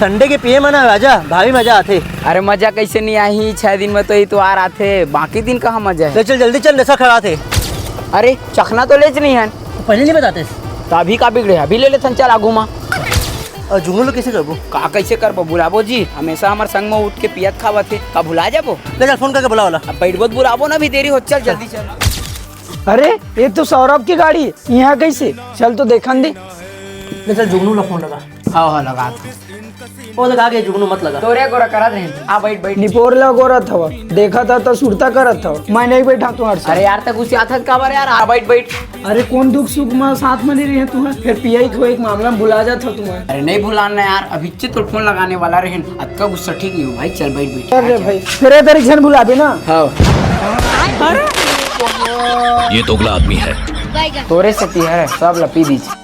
Sunday के पिए मना राजा भारी मजा आते। अरे मजा कैसे नहीं आई, 6 दिन में तो ही तो आ रहा थे, बाकी दिन कहाँ मजा है। ले चल जल्दी चल, नशा खड़ा थे। अरे चखना तो लेच नहीं है, पहले नहीं बताते। तो अभी का बिगड़े, अभी ले लेते चल आगू माँ। और जुगनू लोग कैसे करबो? का कैसे करबो, बुलाबो जी, हमेशा हमारे संग में उठ के पियत खावा थे, का भुला जाबो। ले चल फोन करके बुला वाला। अब बैठ बहुत बुलाबो ना, भी देरी हो, चल जल्दी चल। अरे ये तो सौरभ की गाड़ी, यहाँ कैसे? चल तो देखन दे। ले चल जुगनू ला फोन लगा। हाँ लगा वो लगा के जुगनू मत लगा। तोरे गोरा करा रहे, आ बैठ बैठ। निपोर लगोरत हवा, देखा था तो सुरता करत था, मैं नहीं बैठा तुम्हारे साथ। अरे यार तक उसे आता का बार यार, आ बैठ बैठ। अरे कौन दुख सुख में साथ में नहीं रहे तुम्हें, फिर पिया को एक मामला में भुला जाता तुम्हें। अरे नहीं भुलाना यार, अभी से तो फोन लगाने वाला रहे, अब का गुस्सा ठीक नहीं हो भाई, चल बैठ बैठ। अरे भाई फिर इधर एक भुला भी ना। हाँ ये दोगला आदमी है। तोरे से है सब लपी दीजिए।